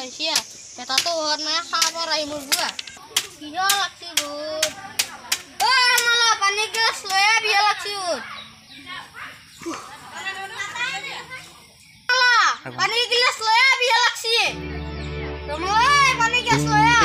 আহিছিয়া এটাতো ঘৰত নাই খাব আহি মোৰ বুৱা বিয়া লাগছি বহুত ও মালা পানী গ্লাস লয়া বিয়া লাগছি মালা পানী গ্লাস লয়া বিয়া লাগছি তোমই পানী গ্লাস লয়া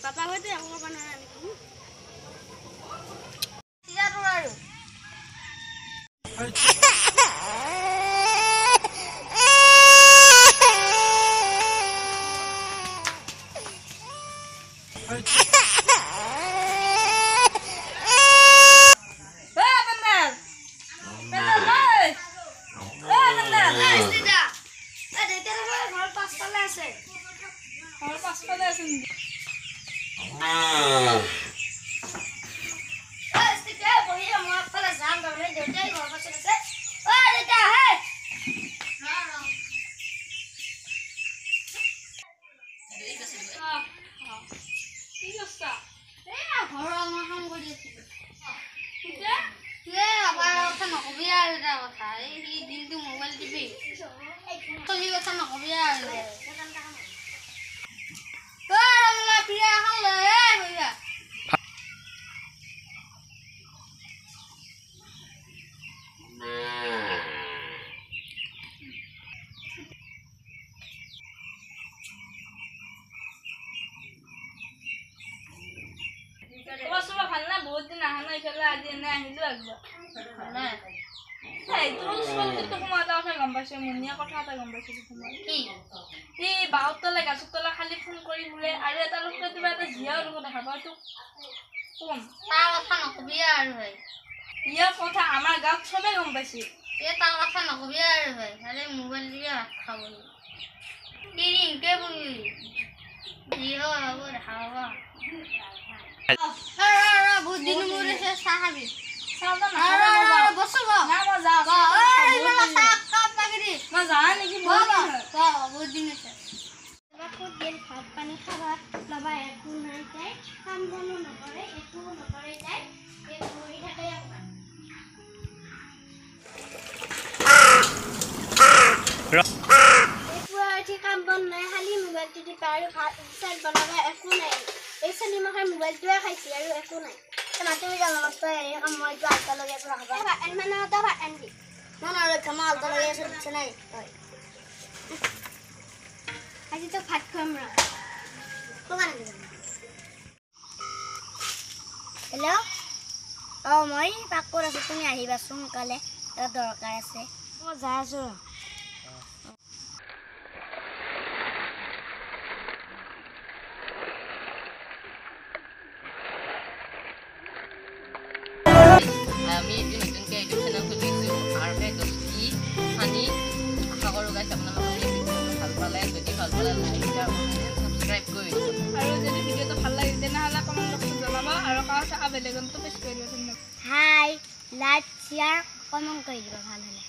Papa hote aku panan aku. Tidak terlalu. बहुत दिन आना इकल्ला आज ने আহিলো একবার না এই তোর সঙ্গে তো ঘুমাতা আছে গম্বাসে মুনিয়া কথা এটা গম্বাসে ঘুমা কি এই বাউতলা গাছতলা খালি ফোন কৰি বলে আৰু এটা লোকতে দিবা এটা জিয়া লোক দেখাবা তো কোন তা কথা নকবি আৰু ভাই ইয়া কথা আমাৰ গাঁৱত সবে গম্বাসে এ তা কথা নকবি আৰু ভাই আরে মোবাইল দিয়া খাব কি কে বলি জিও হবো দেখাবা बहुत दिन मुरे से साहबी सादा ना बस बा ना मजा ए मला साक काप लागरी मजा नहीं बाबा का बहुत दिन से খুব দিন ভাত পানী খাবা লবা একো নাই তাই কাম বনো নকৰে একো নকৰে তাই এই ঘূৰি থাকে একো কাম বন নাই খালি মোবাইল টিপি পাৰো ভাত চাল বনাবা একো নাই এই সিনেমাৰ মোবাইলটোৱে খাইছি আৰু একো নাই মাটি জানো মস্ত এই কাম মই তো আলতা লগে ৰাখবা এন মানে তো এনডি মন আৰু কামাল আলতা লগে আছে নাই আজি তো ভাত খাম ৰ কোমান হেল্ল' মই পাকৰ আছো তুমি আহিবা সোনকালে এটা দৰকাৰ আছে মই যা আছো আমি এই নতুনকৈ ইউটিউব চেনেল খুলিছোঁ আৰু সেই দোস্তি ফানি আশা কৰোঁ গাইছ আপোনালোকে ভাল পালে যদি ভাল পালে লাইক সাবস্ক্ৰাইব কৰি আৰু যদি ভিডিঅ'টো ভাল লাগে তেনেহ'লে কমেণ্ট বক্সত জনাব আৰু কাৰোবাক বেলেগতো পেষ্ট কৰি দিব হাই লাইক শ্বেয়াৰ কমেণ্ট কৰি দিব ভাল হ'লে